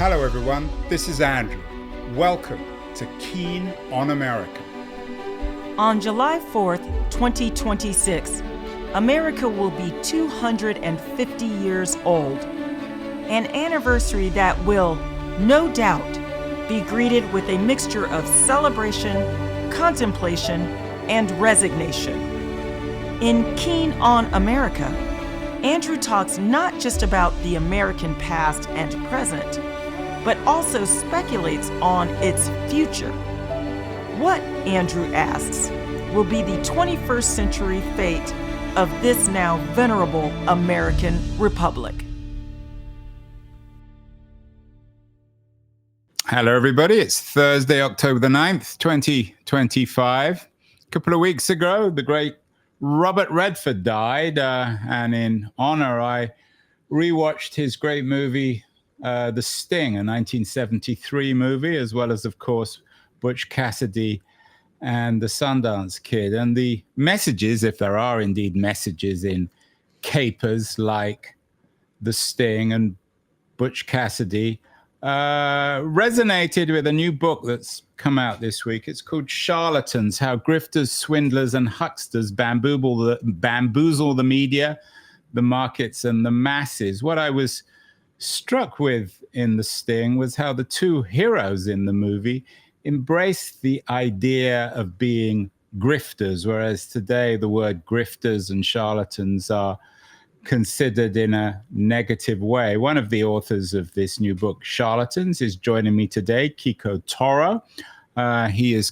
Hello everyone, this is Andrew. Welcome to Keen on America. On July 4th, 2026, America will be 250 years old. An anniversary that will, no doubt, be greeted with a mixture of celebration, contemplation, and resignation. In Keen on America, Andrew talks not just about the American past and present, but also speculates on its future. What, Andrew asks, will be the 21st century fate of this now venerable American republic? Hello everybody, it's Thursday, October the 9th, 2025. A couple of weeks ago, the great Robert Redford died, and in honor, I rewatched his great movie, The Sting, a 1973 movie, as well as, of course, Butch Cassidy and the Sundance Kid. And the messages, if there are indeed messages in capers like The Sting and Butch Cassidy, resonated with a new book that's come out this week. It's called Charlatans, How Grifters, Swindlers, and Hucksters Bamboozle the Media, the Markets, and the Masses. What I was struck with in The Sting was how the two heroes in the movie embraced the idea of being grifters, whereas today the word grifters and charlatans are considered in a negative way. One of the authors of this new book, Charlatans, is joining me today, Quico Toro. He is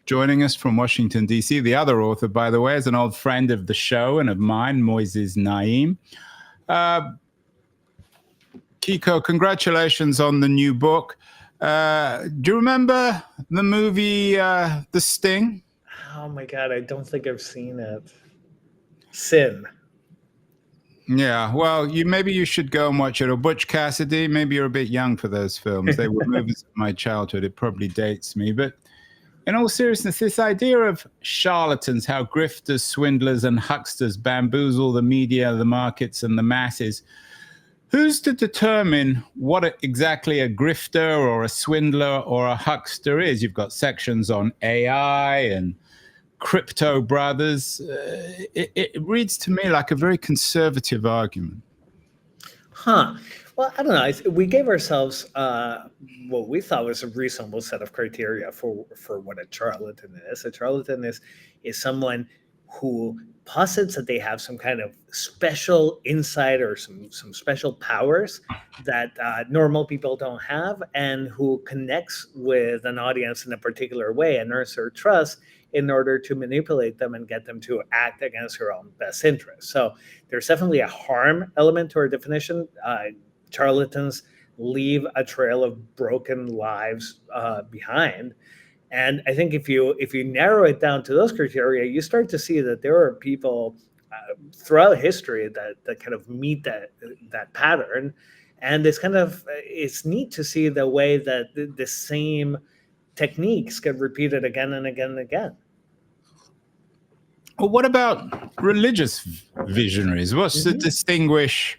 joining us from Washington, D.C. The other author, by the way, is an old friend of the show and of mine, Moises Naim. Quico, congratulations on the new book. Do you remember the movie The Sting? Oh my God, I don't think I've seen it. Sin. Yeah, well, maybe you should go and watch it. Or Butch Cassidy, maybe you're a bit young for those films. They were movies of my childhood. It probably dates me. But in all seriousness, this idea of charlatans, how grifters, swindlers, and hucksters bamboozle the media, the markets, and the masses. Who's to determine what exactly a grifter or a swindler or a huckster is? You've got sections on AI and crypto brothers. It reads to me like a very conservative argument. Well, I don't know. We gave ourselves what we thought was a reasonable set of criteria for what a charlatan is. A charlatan is someone who posits that they have some kind of special insight or some special powers that normal people don't have, and who connects with an audience in a particular way and earns their trust in order to manipulate them and get them to act against your own best interests. So there's definitely a harm element to our definition. Charlatans leave a trail of broken lives behind. And I think if you narrow it down to those criteria, you start to see that there are people throughout history that kind of meet that pattern. And it's neat to see the way that the same techniques get repeated again and again and again. Well, what about religious visionaries? What's to distinguish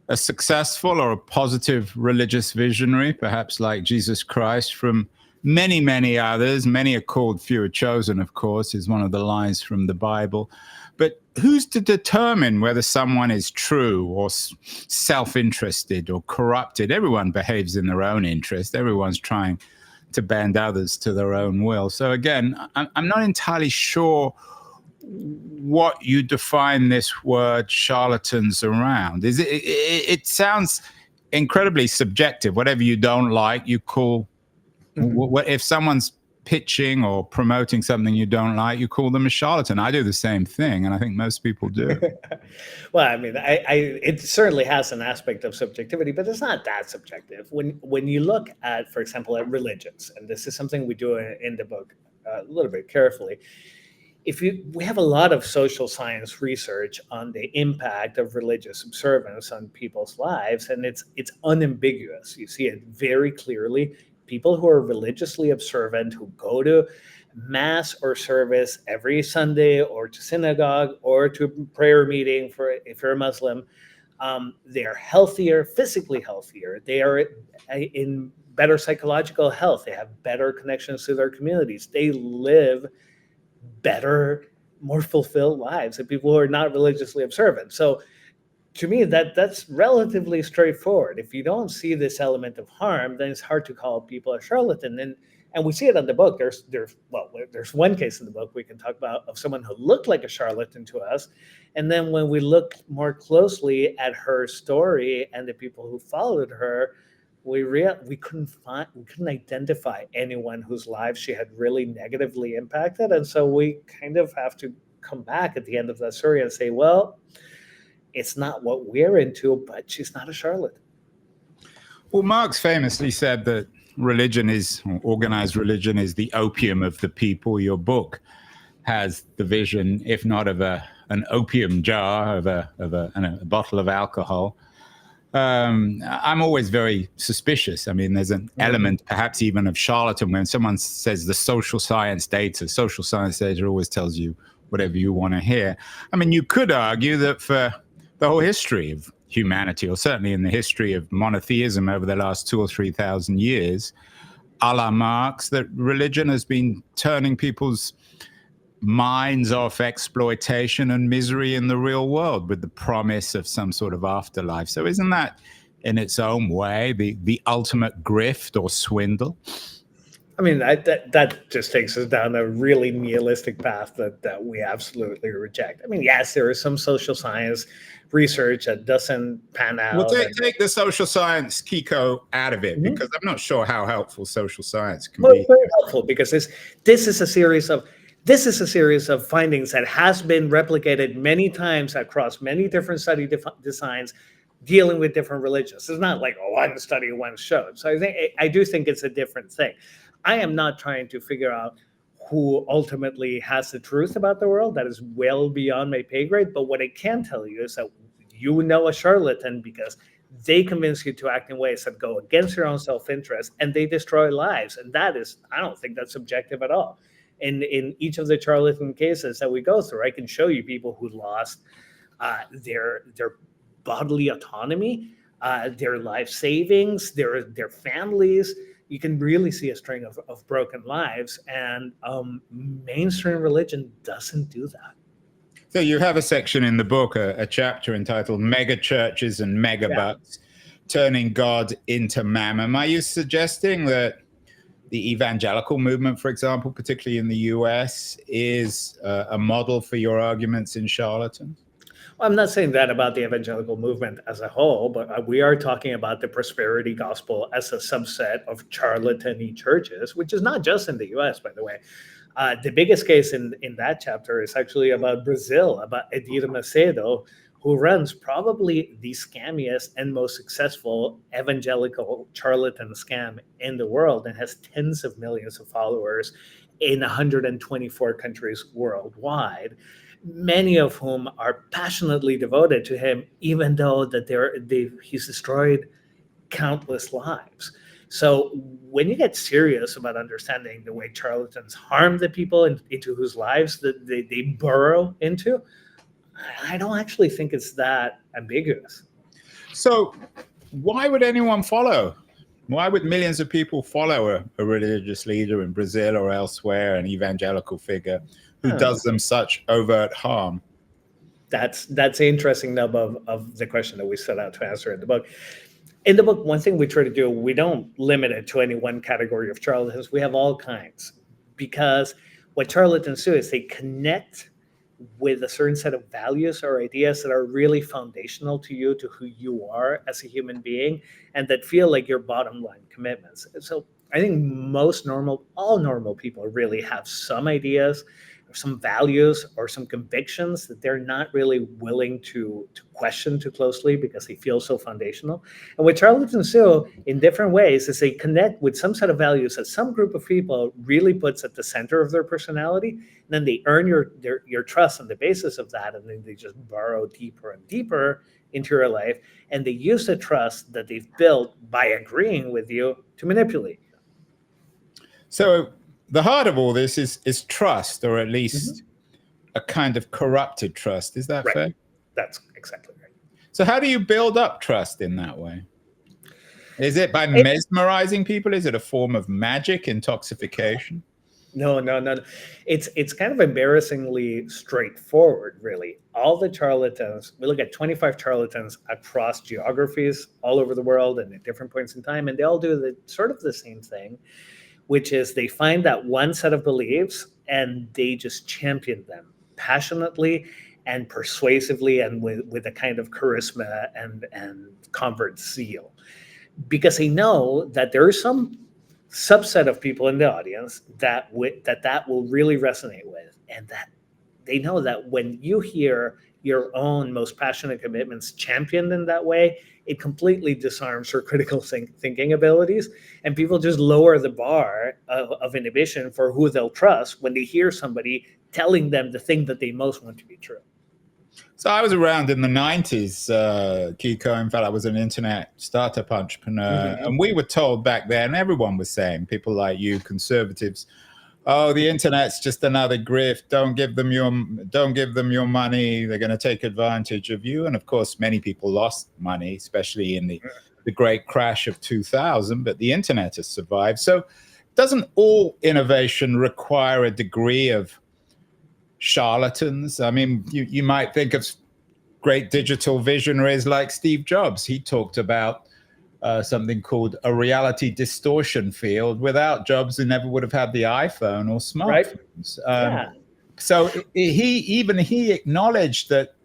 a successful or a positive religious visionary, perhaps like Jesus Christ, from many, many others? Many are called, few are chosen, of course, is one of the lines from the Bible. But who's to determine whether someone is true or self-interested or corrupted? Everyone behaves in their own interest. Everyone's trying to bend others to their own will. So again, I'm not entirely sure what you define this word charlatans around. It sounds incredibly subjective. Whatever you don't like, you call. If someone's pitching or promoting something you don't like, you call them a charlatan. I do the same thing, and I think most people do. Well, I mean, it certainly has an aspect of subjectivity, but it's not that subjective. When you look at, for example, at religions, and this is something we do in the book a little bit carefully. We have a lot of social science research on the impact of religious observance on people's lives, and it's unambiguous. You see it very clearly. People who are religiously observant, who go to mass or service every Sunday or to synagogue or to a prayer meeting if you're a Muslim, They're healthier, physically healthier. They are in better psychological health. They have better connections to their communities. They live better, more fulfilled lives than people who are not religiously observant. So to me, that's relatively straightforward. If you don't see this element of harm, then it's hard to call people a charlatan. And we see it in the book. There's one case in the book we can talk about of someone who looked like a charlatan to us, and then when we look more closely at her story and the people who followed her, we couldn't identify anyone whose lives she had really negatively impacted, and so we kind of have to come back at the end of that story and say, well, it's not what we're into, but she's not a charlatan. Well, Marx famously said that organized religion is the opium of the people. Your book has the vision, if not of an opium jar, of a bottle of alcohol. I'm always very suspicious. I mean, there's an element, perhaps even of charlatan, when someone says the social science data always tells you whatever you want to hear. I mean, you could argue that for the whole history of humanity, or certainly in the history of monotheism over the last 2,000 or 3,000 years, a la Marx, that religion has been turning people's minds off exploitation and misery in the real world with the promise of some sort of afterlife. So isn't that, in its own way, the ultimate grift or swindle? I mean, that just takes us down a really nihilistic path that we absolutely reject. I mean, yes, there is some social science research that doesn't pan out. Well, take the social science Quico out of it, because I'm not sure how helpful social science can be. It's very helpful, because this is a series of findings that has been replicated many times across many different study designs dealing with different religions. It's not like one study, one showed. So I do think it's a different thing. I am not trying to figure out who ultimately has the truth about the world. That is well beyond my pay grade. But what I can tell you is that you know a charlatan because they convince you to act in ways that go against your own self-interest, and they destroy lives. And that is, I don't think that's subjective at all. In each of the charlatan cases that we go through, I can show you people who lost their bodily autonomy, their life savings, their families. You can really see a string of broken lives, and mainstream religion doesn't do that. So you have a section in the book, a chapter entitled Mega Churches and Megabucks, Turning God into Mammon. Are you suggesting that the evangelical movement, for example, particularly in the US, is a model for your arguments in charlatans? Well, I'm not saying that about the evangelical movement as a whole, but we are talking about the prosperity gospel as a subset of charlatan-y churches, which is not just in the US, by the way. The biggest case in that chapter is actually about Brazil, about Edir Macedo, who runs probably the scammiest and most successful evangelical charlatan scam in the world, and has tens of millions of followers in 124 countries worldwide, many of whom are passionately devoted to him, even though that he's destroyed countless lives. So when you get serious about understanding the way charlatans harm the people into whose lives that they burrow into, I don't actually think it's that ambiguous. So why would anyone follow? Why would millions of people follow a religious leader in Brazil or elsewhere, an evangelical figure who does them such overt harm? That's the interesting nub of the question that we set out to answer in the book. In the book, one thing we try to do, we don't limit it to any one category of charlatans. We have all kinds, because what charlatans do is they connect with a certain set of values or ideas that are really foundational to you, to who you are as a human being, and that feel like your bottom line commitments. So I think all normal people really have some ideas, or some values, or some convictions that they're not really willing to question too closely because they feel so foundational. And what charlatans do in different ways is they connect with some set of values that some group of people really puts at the center of their personality, and then they earn your trust on the basis of that, and then they just burrow deeper and deeper into your life, and they use the trust that they've built by agreeing with you to manipulate you. So the heart of all this is trust, or at least a kind of corrupted trust. Is that fair? That's exactly right. So how do you build up trust in that way? Is it by mesmerizing people? Is it a form of magic, intoxication? No. It's kind of embarrassingly straightforward, really. All the charlatans, we look at 25 charlatans across geographies all over the world and at different points in time, and they all do the same thing, which is they find that one set of beliefs and they just champion them passionately and persuasively and with a kind of charisma and convert zeal, because they know that there is some subset of people in the audience that will really resonate with, and that they know that when you hear your own most passionate commitments championed in that way, it completely disarms your critical thinking abilities, and people just lower the bar of inhibition for who they'll trust when they hear somebody telling them the thing that they most want to be true. So I was around in the 90s, Quico. In fact, I was an internet startup entrepreneur. And we were told back then, everyone was saying, people like you, conservatives, oh, the internet's just another grift. Don't give them your money. They're going to take advantage of you. And of course, many people lost money, especially in the great crash of 2000. But the internet has survived. So doesn't all innovation require a degree of charlatans? I mean, you might think of great digital visionaries like Steve Jobs. He talked about something called a reality distortion field. Without Jobs, we never would have had the iPhone or smartphones. Right. So he acknowledged that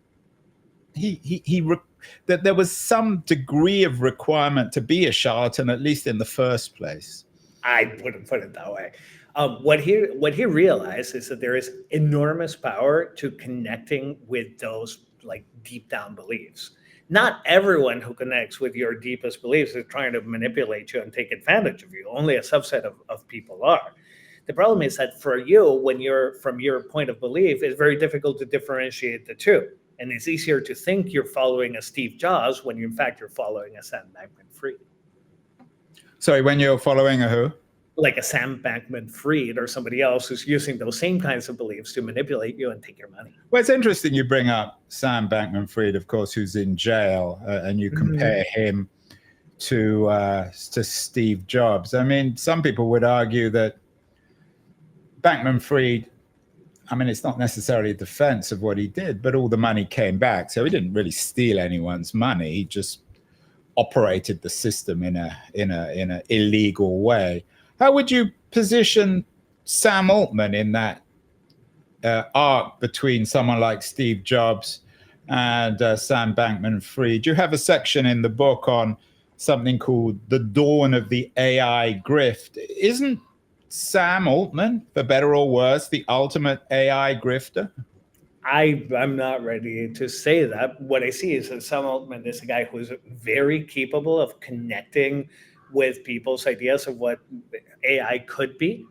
that there was some degree of requirement to be a charlatan, at least in the first place. I wouldn't put it that way. What he realized is that there is enormous power to connecting with those like deep down beliefs. Not everyone who connects with your deepest beliefs is trying to manipulate you and take advantage of you. Only a subset of people are. The problem is that for you, when you're from your point of belief, it's very difficult to differentiate the two. And it's easier to think you're following a Steve Jobs when in fact you're following a Sam Bankman-Fried. Sorry, when you're following a who? Like a Sam Bankman-Fried or somebody else who's using those same kinds of beliefs to manipulate you and take your money. Well, it's interesting you bring up Sam Bankman-Fried, of course, who's in jail, and you compare him to Steve Jobs. I mean, some people would argue that Bankman-Fried, I mean, it's not necessarily a defense of what he did, but all the money came back. So he didn't really steal anyone's money. He just operated the system in a illegal way. How would you position Sam Altman in that arc between someone like Steve Jobs and Sam Bankman-Fried? You have a section in the book on something called the dawn of the AI grift. Isn't Sam Altman, for better or worse, the ultimate AI grifter? I'm not ready to say that. What I see is that Sam Altman is a guy who is very capable of connecting with people's ideas of what AI could be.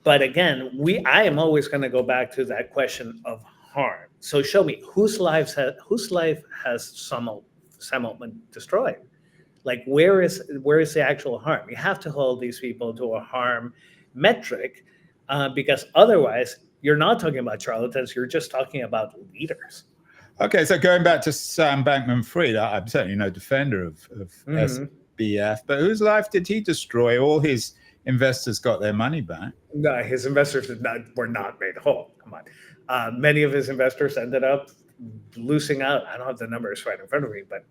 But again, I am always going to go back to that question of harm. So show me whose life has Sam Altman destroyed? Like where is the actual harm? You have to hold these people to a harm metric, because otherwise you're not talking about charlatans, you're just talking about leaders. Okay, so going back to Sam Bankman-Fried, I'm certainly no defender of SBF, but whose life did he destroy? All his investors got their money back. No, his investors were not made whole. Come on. Many of his investors ended up losing out. I don't have the numbers right in front of me, but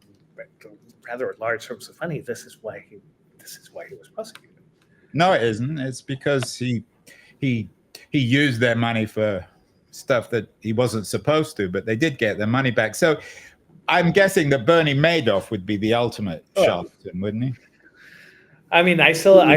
rather large sums of money. This is why he was prosecuted. No, it isn't. It's because he used their money for stuff that he wasn't supposed to, but they did get their money back. So I'm guessing that Bernie Madoff would be the ultimate charlatan, wouldn't he? I mean, I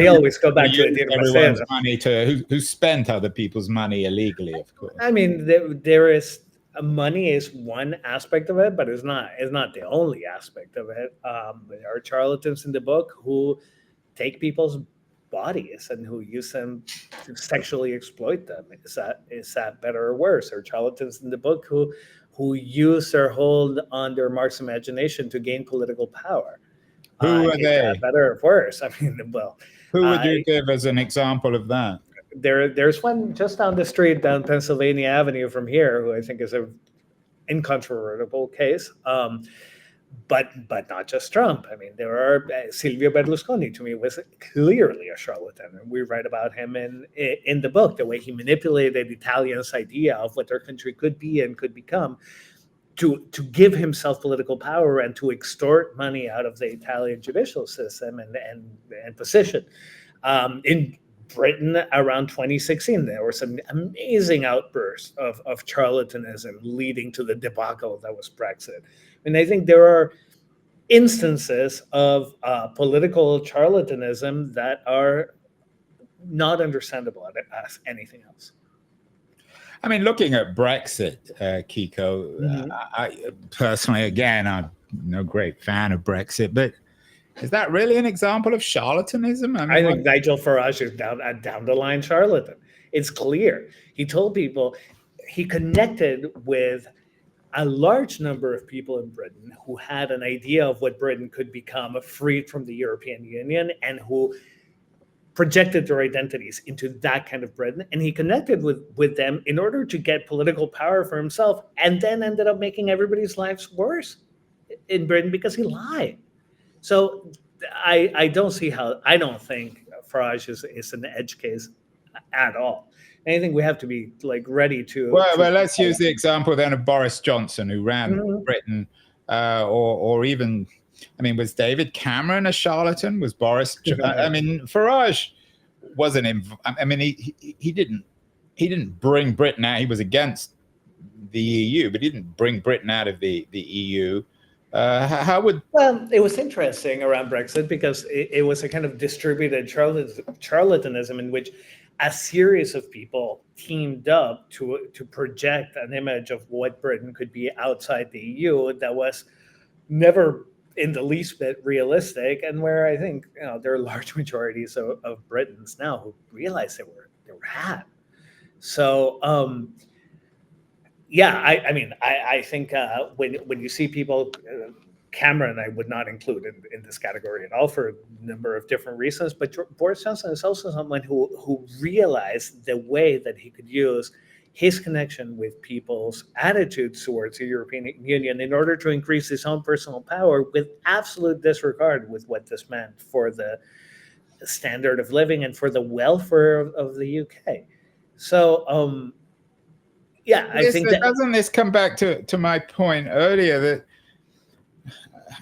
always go back to everyone's money to who spent other people's money illegally, of course. I mean, there is money is one aspect of it, but it's not the only aspect of it. There are charlatans in the book who take people's bodies and who use them to sexually exploit them. Is that better or worse? There are charlatans in the book who use their hold on their mark's imagination to gain political power. Who are they? Better or worse? I mean, well, who would you give as an example of that? There's one just down the street, down Pennsylvania Avenue from here, who I think is an incontrovertible case. but not just Trump. I mean, there are Silvio Berlusconi, to me, was clearly a charlatan, and we write about him in the book, the way he manipulated Italians' idea of what their country could be and could become, to give himself political power and to extort money out of the Italian judicial system and position. In Britain around 2016, there were some amazing outbursts of charlatanism leading to the debacle that was Brexit. And I think there are instances of political charlatanism that are not understandable as anything else. I mean, looking at Brexit, Quico, I personally, again, I'm no great fan of Brexit, but is that really an example of charlatanism? I think Nigel Farage is down the line charlatan. It's clear. He told people, he connected with a large number of people in Britain who had an idea of what Britain could become, freed from the European Union, and who projected their identities into that kind of Britain. And he connected with them in order to get political power for himself, and then ended up making everybody's lives worse in Britain because he lied. So I don't see how, I don't think Farage is an edge case at all. And I think we have to be like ready to. Well, let's use the example then of Boris Johnson, who ran Britain, or even, I mean, was David Cameron a charlatan? Was Boris? I mean, Farage wasn't. I mean, he didn't bring Britain out. He was against the EU, but he didn't bring Britain out of the EU. How would? Well, it was interesting around Brexit because it was a kind of distributed charlatanism in which a series of people teamed up to project an image of what Britain could be outside the EU that was never in the least bit realistic, and where I think there are large majorities of Britons now who realize they were had. So. Yeah, I mean, I think when you see people, Cameron, I would not include in this category at all for a number of different reasons. But Boris Johnson is also someone who realized the way that he could use his connection with people's attitudes towards the European Union in order to increase his own personal power, with absolute disregard with what this meant for the standard of living and for the welfare of the UK. So. Yeah, I think that doesn't this come back to my point earlier that,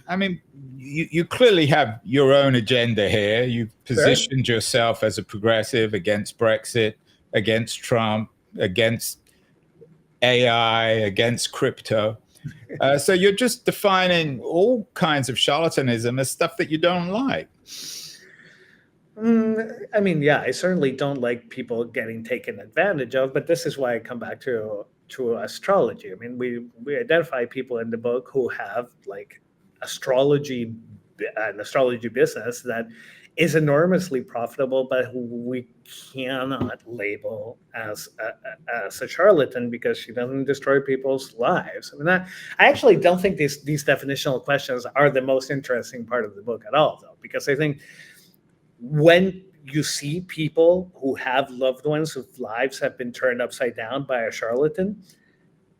I mean, you clearly have your own agenda here. You've positioned yourself as a progressive against Brexit, against Trump, against AI, against crypto. So you're just defining all kinds of charlatanism as stuff that you don't like. I mean, yeah, I certainly don't like people getting taken advantage of, but this is why I come back to astrology. I mean, we identify people in the book who have like an astrology business that is enormously profitable, but who we cannot label as a charlatan because she doesn't destroy people's lives. I mean, I actually don't think these definitional questions are the most interesting part of the book at all, though, because I think when you see people who have loved ones whose lives have been turned upside down by a charlatan,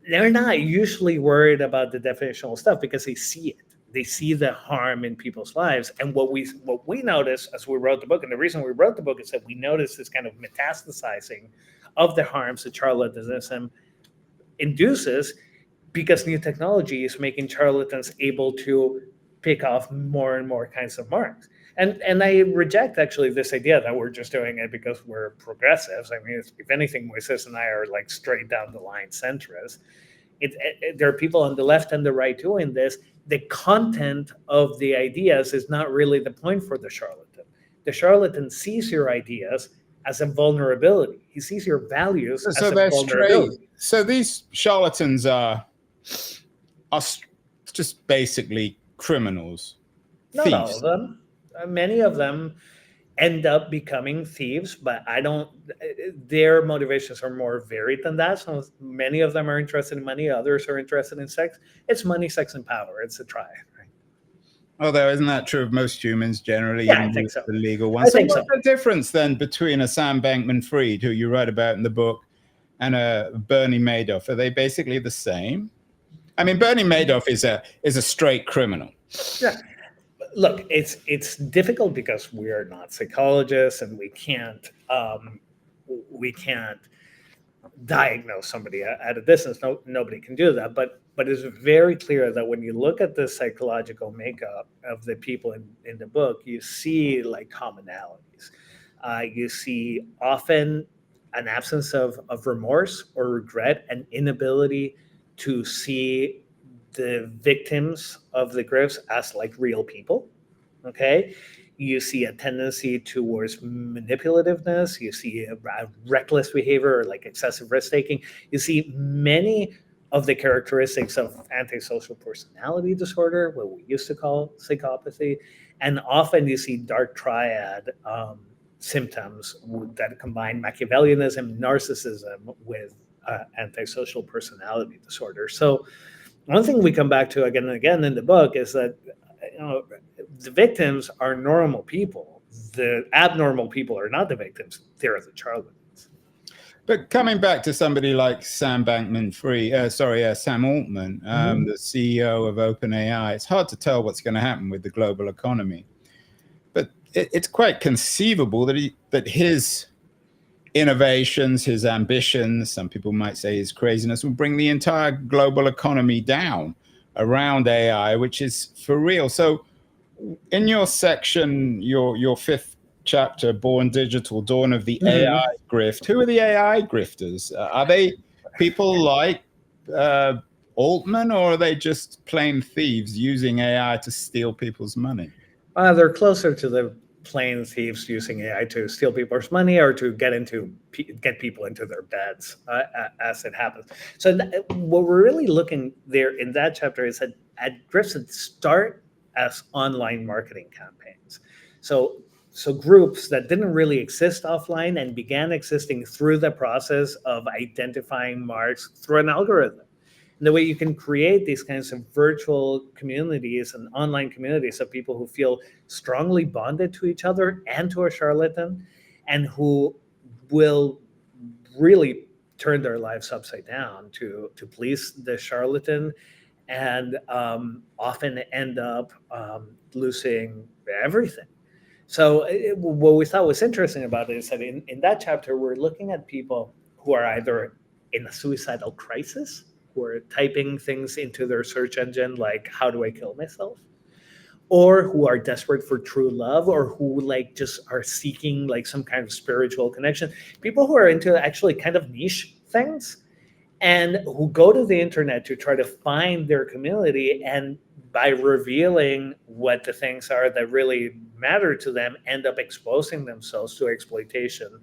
they're not usually worried about the definitional stuff because they see it. They see the harm in people's lives. And what we noticed as we wrote the book, and the reason we wrote the book is that we noticed this kind of metastasizing of the harms that charlatanism induces, because new technology is making charlatans able to pick off more and more kinds of marks. And I reject actually this idea that we're just doing it because we're progressives. I mean, if anything, Moises and I are like straight down the line centrists. There are people on the left and the right doing this. The content of the ideas is not really the point for the charlatan. The charlatan sees your ideas as a vulnerability. He sees your values as a vulnerability. So these charlatans are just basically criminals. Not all of them. Many of them end up becoming thieves, but their motivations are more varied than that. So many of them are interested in money, others are interested in sex. It's money, sex, and power. It's a triad, right? Although, isn't that true of most humans generally? Yeah, I think so. The legal ones. So what's the difference then between a Sam Bankman-Fried, who you write about in the book, and a Bernie Madoff? Are they basically the same? I mean, Bernie Madoff is a straight criminal. Yeah. Look, it's difficult because we are not psychologists and we can't diagnose somebody at a distance. Nobody can do that. But it's very clear that when you look at the psychological makeup of the people in the book, you see like commonalities. You see often an absence of remorse or regret, an inability to see the victims of the grifts as like real people. Okay. You see a tendency towards manipulativeness. You see a reckless behavior or like excessive risk taking. You see many of the characteristics of antisocial personality disorder, what we used to call psychopathy. And often you see dark triad symptoms that combine Machiavellianism, narcissism with antisocial personality disorder. So one thing we come back to again and again in the book is that the victims are normal people. The abnormal people are not the victims; they're the charlatans. But coming back to somebody like Sam Sam Altman, the CEO of OpenAI, it's hard to tell what's going to happen with the global economy. But it's quite conceivable that his innovations, his ambitions, some people might say his craziness, will bring the entire global economy down around AI, which is for real. So in your section, your fifth chapter, Born Digital, Dawn of the AI Grift, who are the AI grifters? Are they people like Altman, or are they just plain thieves using AI to steal people's money? They're closer to the plain thieves using AI to steal people's money or to get people into their beds as it happens. So what we're really looking there in that chapter is that at grifts that start as online marketing campaigns. So groups that didn't really exist offline and began existing through the process of identifying marks through an algorithm. And the way you can create these kinds of virtual communities and online communities of people who feel strongly bonded to each other and to a charlatan, and who will really turn their lives upside down to please the charlatan, and often end up losing everything. So what we thought was interesting about it is that in that chapter, we're looking at people who are either in a suicidal crisis, who are typing things into their search engine like, how do I kill myself? Or who are desperate for true love, or who like just are seeking like some kind of spiritual connection. People who are into actually kind of niche things and who go to the internet to try to find their community, and by revealing what the things are that really matter to them, end up exposing themselves to exploitation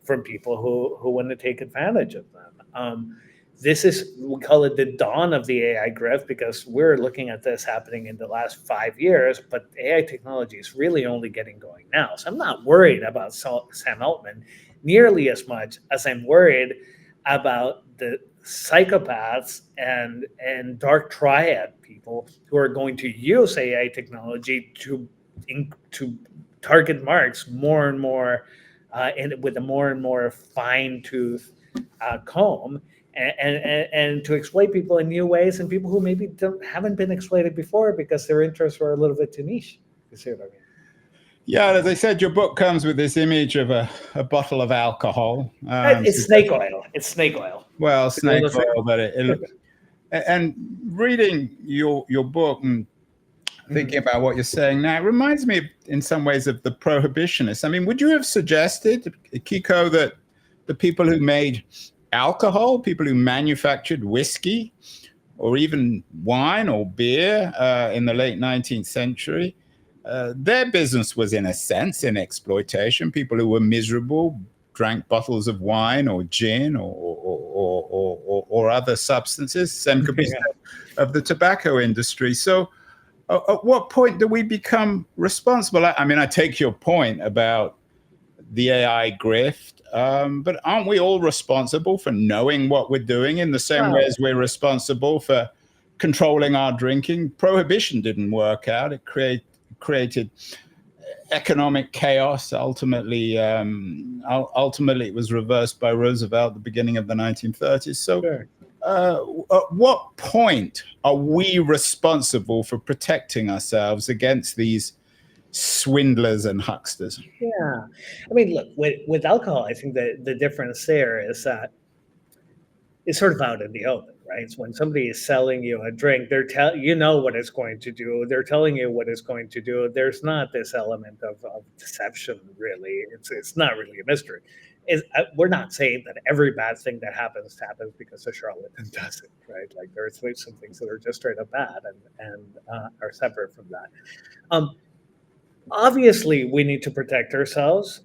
from people who want to take advantage of them. This is, we call it the dawn of the AI grift, because we're looking at this happening in the last 5 years, but AI technology is really only getting going now. So I'm not worried about Sam Altman nearly as much as I'm worried about the psychopaths and dark triad people who are going to use AI technology to target marks more and more, and with a more and more fine-tooth comb, and to exploit people in new ways, and people who maybe haven't been exploited before because their interests were a little bit too niche. You see what I mean? Yeah, as I said, your book comes with this image of a bottle of alcohol. It's snake oil. It's snake oil. Well, snake oil, but and reading your book and thinking about what you're saying now, it reminds me in some ways of the prohibitionists. I mean, would you have suggested, Quico, that the people who made alcohol, people who manufactured whiskey, or even wine or beer in the late 19th century, their business was, in a sense, in exploitation. People who were miserable drank bottles of wine or gin or other substances. Same could be said of the tobacco industry. So at what point do we become responsible? I mean, I take your point about the AI grift, but aren't we all responsible for knowing what we're doing in the same way as we're responsible for controlling our drinking? Prohibition didn't work out. It created economic chaos. Ultimately, it was reversed by Roosevelt at the beginning of the 1930s. So at what point are we responsible for protecting ourselves against these swindlers and hucksters? Yeah. I mean, look, with alcohol, I think that the difference there is that it's sort of out in the open, right? It's when somebody is selling you a drink, you know what it's going to do. They're telling you what it's going to do. There's not this element of deception, really. It's not really a mystery. We're not saying that every bad thing that happens because a charlatan does it, right? Like there's some things that are just straight up bad and are separate from that. Obviously, we need to protect ourselves,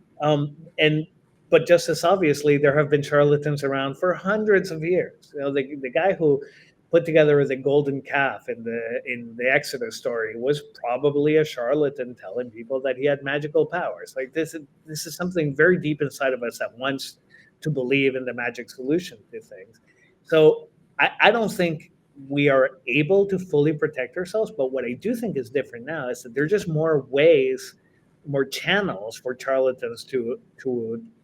but just as obviously, there have been charlatans around for hundreds of years. You know, the guy who put together the golden calf in the Exodus story was probably a charlatan telling people that he had magical powers. Like this is something very deep inside of us that wants to believe in the magic solution to things. So I don't think we are able to fully protect ourselves, but what I do think is different now is that there are just more ways, more channels for charlatans to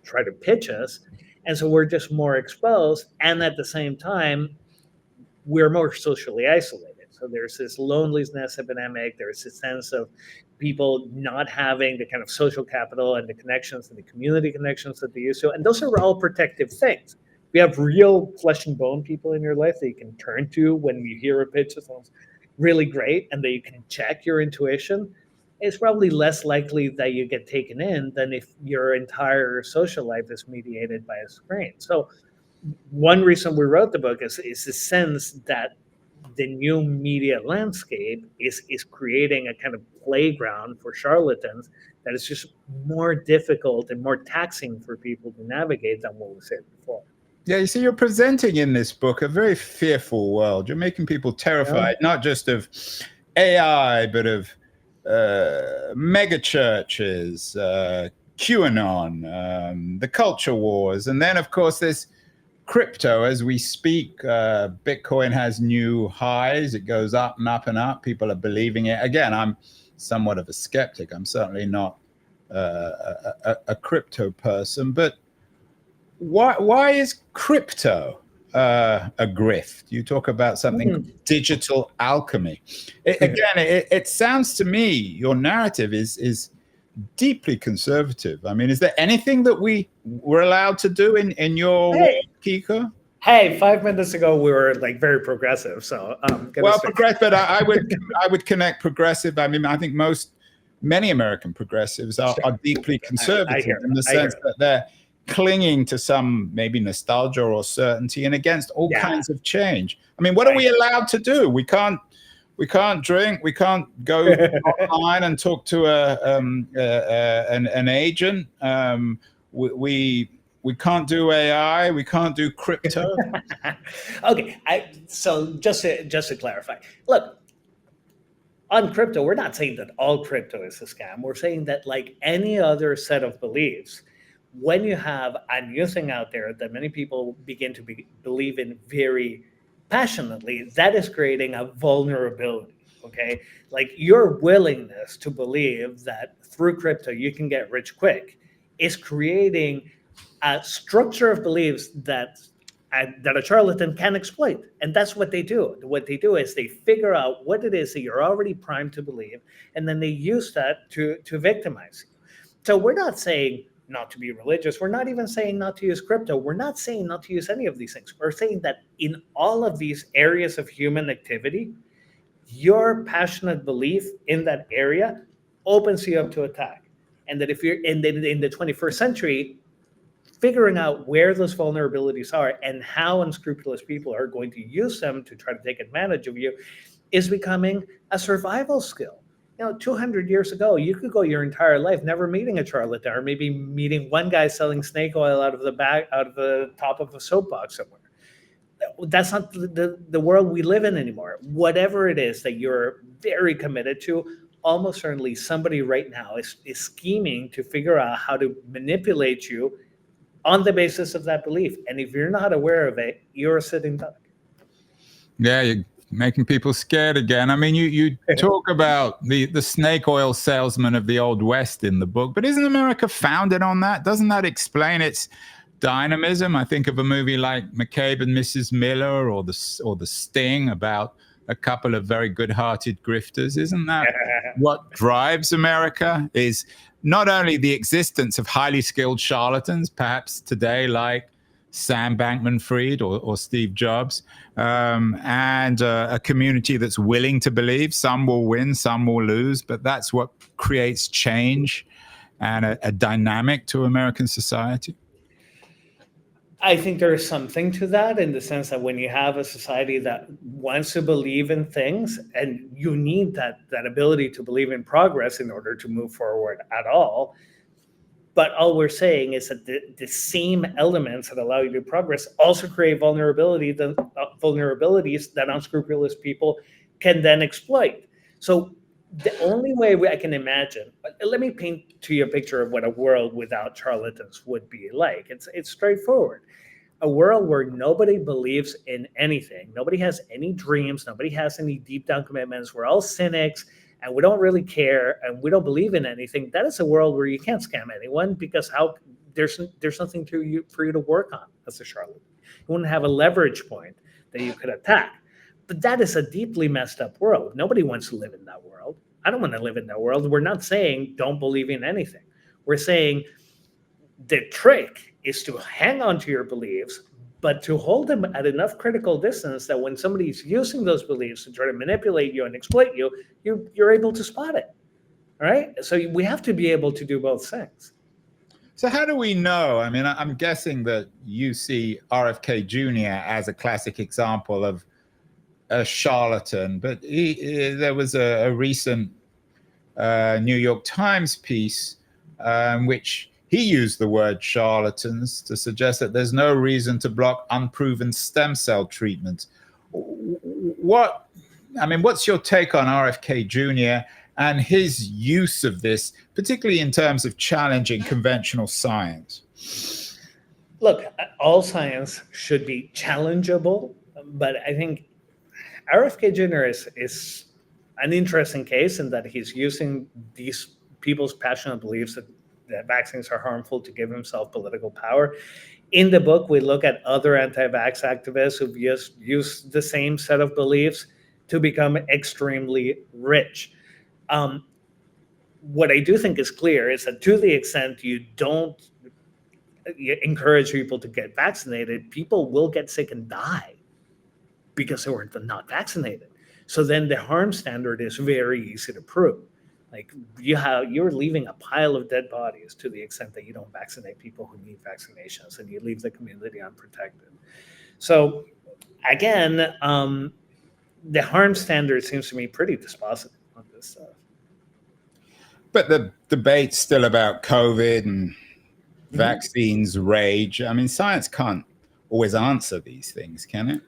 try to pitch us, and so we're just more exposed, and at the same time we're more socially isolated. So there's this loneliness epidemic, there's a sense of people not having the kind of social capital and the connections and the community connections that they used to, and those are all protective things. We have real flesh and bone people in your life that you can turn to when you hear a pitch that sounds really great and that you can check your intuition. It's probably less likely that you get taken in than if your entire social life is mediated by a screen. So one reason we wrote the book is the sense that the new media landscape is creating a kind of playground for charlatans that is just more difficult and more taxing for people to navigate than what we said before. Yeah, you see, you're presenting in this book a very fearful world. You're making people terrified, not just of AI, but of mega churches, QAnon, the culture wars. And then, of course, there's crypto. As we speak, Bitcoin has new highs. It goes up and up and up. People are believing it. Again, I'm somewhat of a skeptic. I'm certainly not a crypto person, but why is crypto a grift? You talk about something digital alchemy. It sounds to me your narrative is deeply conservative. I mean, is there anything that we were allowed to do in your Quico? Hey, 5 minutes ago we were like very progressive. So progressive, but I would connect progressive. I mean, I think many American progressives are deeply conservative in the sense that they're clinging to some maybe nostalgia or certainty and against all kinds of change. I mean, what are we allowed to do? We can't drink. We can't go online and talk to an agent. We can't do AI. We can't do crypto. Okay, so just to clarify, look, on crypto, we're not saying that all crypto is a scam. We're saying that like any other set of beliefs, when you have a new thing out there that many people begin to believe in very passionately, that is creating a vulnerability, okay? Like your willingness to believe that through crypto you can get rich quick is creating a structure of beliefs that a charlatan can exploit. And that's what they do. What they do is they figure out what it is that you're already primed to believe, and then they use that to victimize you. So we're not saying not to be religious. We're not even saying not to use crypto. We're not saying not to use any of these things. We're saying that in all of these areas of human activity, your passionate belief in that area opens you up to attack. And that if you're in the 21st century, figuring out where those vulnerabilities are and how unscrupulous people are going to use them to try to take advantage of you is becoming a survival skill. 200 years ago, you could go your entire life never meeting a charlatan, or maybe meeting one guy selling snake oil out of the top of a soapbox somewhere. That's not the world we live in anymore. Whatever it is that you're very committed to, almost certainly somebody right now is scheming to figure out how to manipulate you on the basis of that belief. And if you're not aware of it, you're a sitting duck. Yeah, you're making people scared again. I mean, you talk about the snake oil salesman of the Old West in the book, but isn't America founded on that? Doesn't that explain its dynamism. I think of a movie like McCabe and Mrs. Miller, or the Sting, about a couple of very good-hearted grifters. Isn't that what drives America? Is not only the existence of highly skilled charlatans, perhaps today like Sam Bankman-Fried or Steve Jobs, and a community that's willing to believe. Some will win, some will lose, but that's what creates change and a dynamic to American society. I think there is something to that, in the sense that when you have a society that wants to believe in things, and you need that ability to believe in progress in order to move forward at all. But all we're saying is that the same elements that allow you to progress also create vulnerabilities that unscrupulous people can then exploit. So the only way I can imagine, let me paint to you a picture of what a world without charlatans would be like. It's straightforward. A world where nobody believes in anything. Nobody has any dreams. Nobody has any deep down commitments. We're all cynics, and we don't really care, and we don't believe in anything. That is a world where you can't scam anyone, because there's nothing for you to work on as a charlatan. You wouldn't have a leverage point that you could attack. But that is a deeply messed up world. Nobody wants to live in that world. I don't want to live in that world. We're not saying don't believe in anything. We're saying the trick is to hang on to your beliefs, but to hold them at enough critical distance that when somebody's using those beliefs to try to manipulate you and exploit you, you're able to spot it. All right? So we have to be able to do both things. So how do we know? I mean, I'm guessing that you see RFK Jr. as a classic example of a charlatan, but there was a recent New York Times piece which he used the word charlatans to suggest that there's no reason to block unproven stem cell treatment. What's your take on RFK Jr. and his use of this, particularly in terms of challenging conventional science? Look, all science should be challengeable, but I think RFK Jr. is an interesting case in that he's using these people's passionate beliefs that vaccines are harmful to give himself political power. In the book, we look at other anti-vax activists who've used the same set of beliefs to become extremely rich. What I do think is clear is that to the extent you don't encourage people to get vaccinated, people will get sick and die because they were not vaccinated. So then the harm standard is very easy to prove. Like you're leaving a pile of dead bodies to the extent that you don't vaccinate people who need vaccinations, and you leave the community unprotected. So again, the harm standard seems to me pretty dispositive on this stuff. But the debate's still about COVID and vaccines rage. I mean, science can't always answer these things, can it?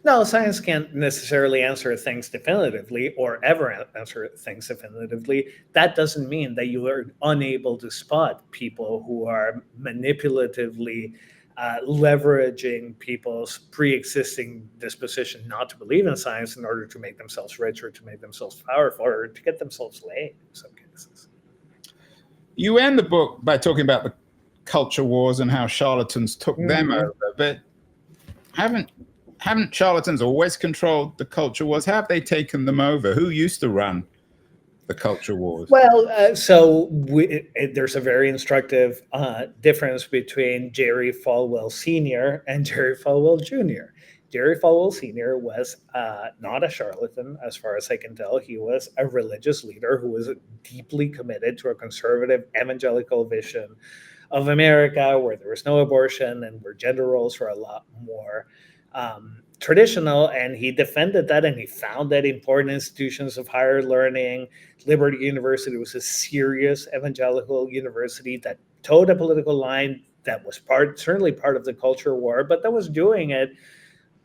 No, science can't necessarily answer things definitively or ever answer things definitively. That doesn't mean that you are unable to spot people who are manipulatively leveraging people's pre-existing disposition not to believe in science in order to make themselves rich or to make themselves powerful or to get themselves laid in some cases. You end the book by talking about the culture wars and how charlatans took them over, but haven't charlatans always controlled the culture wars? How have they taken them over? Who used to run the culture wars? Well, there's a very instructive difference between Jerry Falwell Sr. and Jerry Falwell Jr. Jerry Falwell Sr. was not a charlatan, as far as I can tell. He was a religious leader who was deeply committed to a conservative evangelical vision of America, where there was no abortion and where gender roles were a lot more traditional, and he defended that, and he founded important institutions of higher learning. Liberty University was a serious evangelical university that towed a political line that was certainly part of the culture war, but that was doing it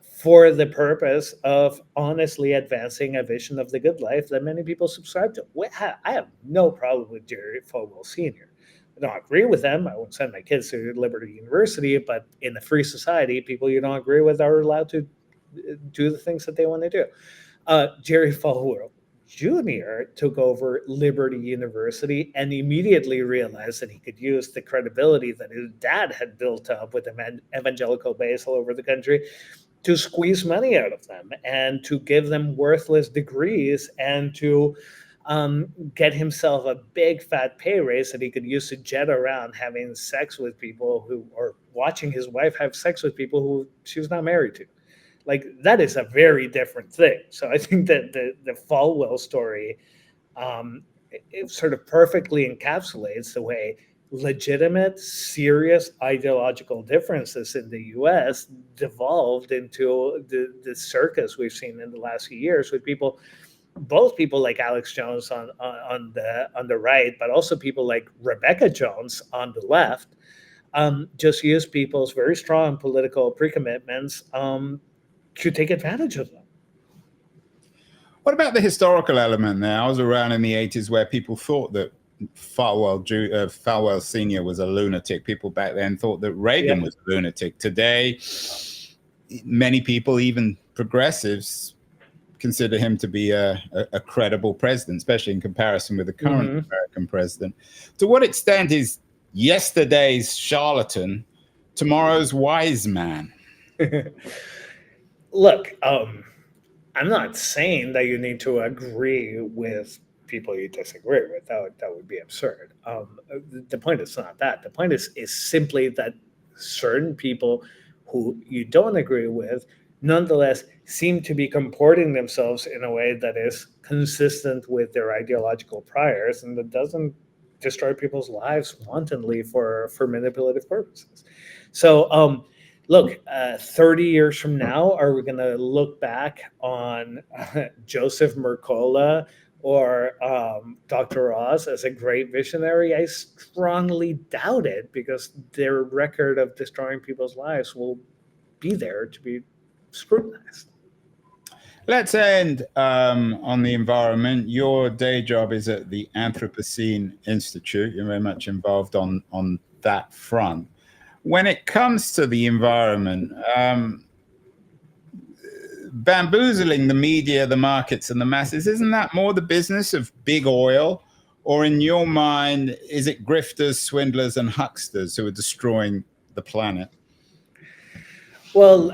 for the purpose of honestly advancing a vision of the good life that many people subscribe to. I have no problem with Jerry Falwell Sr. I don't agree with them. I won't send my kids to Liberty University, but in a free society, people you don't agree with are allowed to do the things that they want to do. Jerry Falwell Jr. took over Liberty University and immediately realized that he could use the credibility that his dad had built up with the evangelical base all over the country to squeeze money out of them and to give them worthless degrees and to get himself a big fat pay raise that he could use to jet around having sex with people or watching his wife have sex with people who she was not married to. Like, that is a very different thing. So I think that the Falwell story it sort of perfectly encapsulates the way legitimate, serious ideological differences in the U.S. devolved into the circus we've seen in the last few years with people, both people like Alex Jones on the right, but also people like Rebecca Jones on the left, just use people's very strong political pre-commitments to take advantage of them. What about the historical element there? I was around in the 80s where people thought that Falwell Sr. was a lunatic. People back then thought that Reagan was a lunatic. Today, many people, even progressives, consider him to be a credible president, especially in comparison with the current American president. To what extent is yesterday's charlatan tomorrow's wise man? Look, I'm not saying that you need to agree with people you disagree with. That would be absurd. The point is not that. The point is simply that certain people who you don't agree with nonetheless seem to be comporting themselves in a way that is consistent with their ideological priors and that doesn't destroy people's lives wantonly for manipulative purposes. So, look, 30 years from now, are we going to look back on Joseph Mercola or Dr. Oz as a great visionary? I strongly doubt it, because their record of destroying people's lives will be there to be scrutinized. Let's end on the environment. Your day job is at the Anthropocene Institute. You're very much involved on that front. When it comes to the environment, bamboozling the media, the markets, and the masses, isn't that more the business of big oil? Or in your mind, is it grifters, swindlers, and hucksters who are destroying the planet? Well,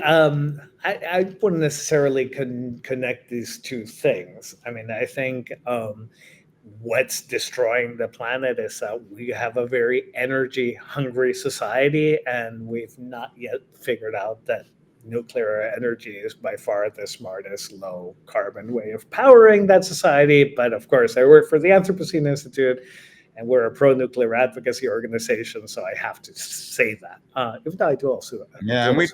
I wouldn't necessarily connect these two things. I mean, I think what's destroying the planet is that we have a very energy-hungry society, and we've not yet figured out that nuclear energy is by far the smartest low-carbon way of powering that society. But of course, I work for the Anthropocene Institute, and we're a pro-nuclear advocacy organization, so I have to say that. Even though I do also, yeah, and we've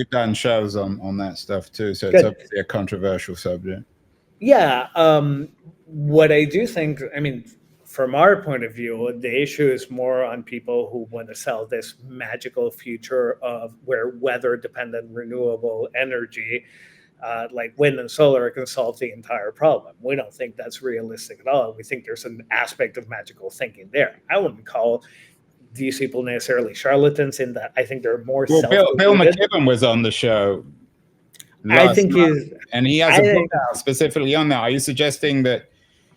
done shows on that stuff too, so it's obviously a controversial subject. Yeah, what I do think, I mean, from our point of view, the issue is more on people who want to sell this magical future of where weather-dependent renewable energy, like wind and solar, can solve the entire problem. We don't think that's realistic at all. We think there's an aspect of magical thinking there. I wouldn't call these people necessarily charlatans, in that I think they're more self-deluded. Bill McKibben was on the show. I think and he has a book out specifically on that. Are you suggesting that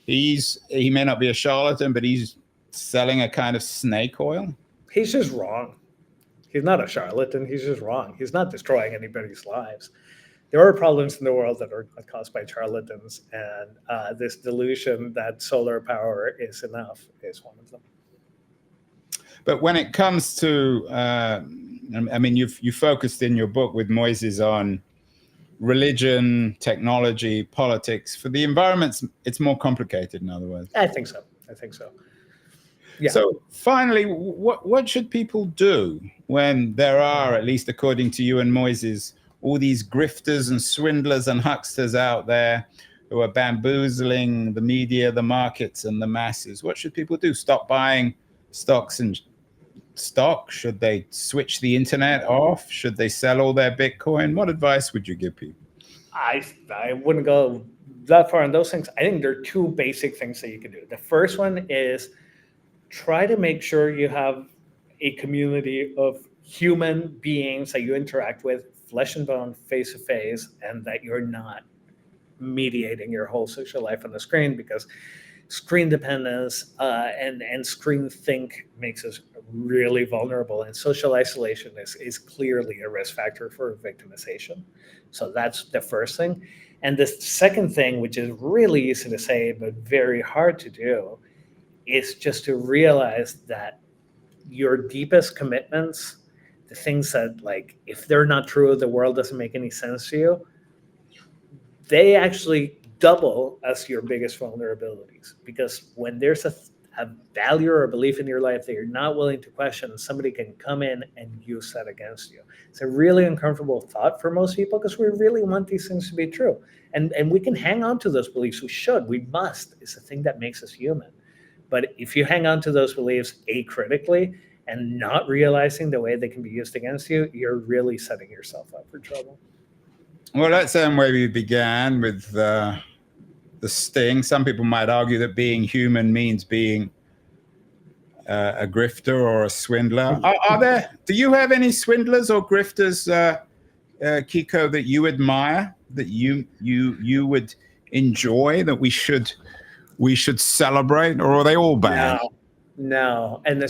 he may not be a charlatan, but he's selling a kind of snake oil? He's just wrong. He's not a charlatan. He's just wrong. He's not destroying anybody's lives. There are problems in the world that are caused by charlatans, and this delusion that solar power is enough is one of them. But when it comes to, I mean, you focused in your book with Moises on religion, technology, politics. For the environment, it's more complicated, in other words. I think so. Yeah. So finally, what should people do when there are, at least according to you and Moises, all these grifters and swindlers and hucksters out there who are bamboozling the media, the markets, and the masses? What should people do? Stop buying stocks and stock? Should they switch the internet off? Should they sell all their Bitcoin? What advice would you give people? I wouldn't go that far on those things. I think there are two basic things that you can do. The first one is try to make sure you have a community of human beings that you interact with, flesh and bone, face to face, and that you're not mediating your whole social life on the screen, because screen dependence and screen think makes us really vulnerable, and social isolation is clearly a risk factor for victimization. So that's the first thing. And the second thing, which is really easy to say but very hard to do, is just to realize that your deepest commitments, the things that, like, if they're not true, the world doesn't make any sense to you, they actually double as your biggest vulnerabilities. Because when there's a value or a belief in your life that you're not willing to question, somebody can come in and use that against you. It's a really uncomfortable thought for most people, because we really want these things to be true. And we can hang on to those beliefs. We should, we must. It's the thing that makes us human. But if you hang on to those beliefs acritically and not realizing the way they can be used against you, you're really setting yourself up for trouble. Well, that's where we began with the sting. Some people might argue that being human means being a grifter or a swindler. Do you have any swindlers or grifters, Quico, that you admire, that you would enjoy, that we should celebrate, or are they all bad? No. And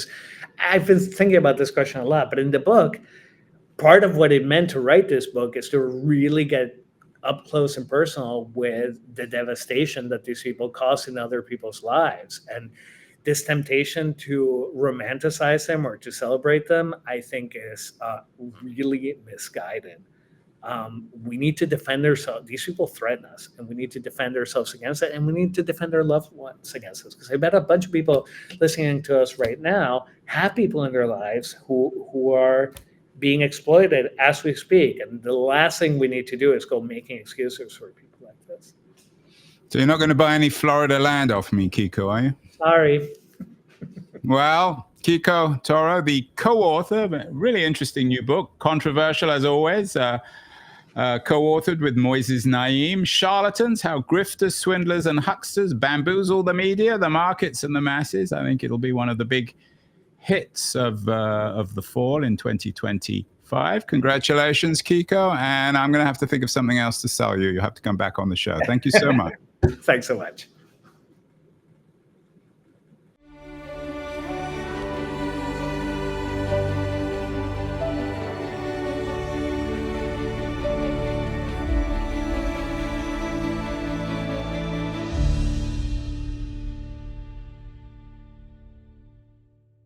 I've been thinking about this question a lot, but in the book, part of what it meant to write this book is to really get up close and personal with the devastation that these people cause in other people's lives. And this temptation to romanticize them or to celebrate them, I think, is really misguided. We need to defend ourselves. These people threaten us, and we need to defend ourselves against it, and we need to defend our loved ones against this. Because I bet a bunch of people listening to us right now have people in their lives who are being exploited as we speak. And the last thing we need to do is go making excuses for people like this. So you're not going to buy any Florida land off me, Quico, are you? Sorry. Well, Quico Toro, the co-author of a really interesting new book, controversial as always, co-authored with Moises Naim, Charlatans, How Grifters, Swindlers, and Hucksters Bamboozle the Media, the Markets, and the Masses. I think it'll be one of the big hits of the fall in 2025. Congratulations, Quico. And I'm going to have to think of something else to sell you. You'll have to come back on the show. Thank you so much. Thanks so much.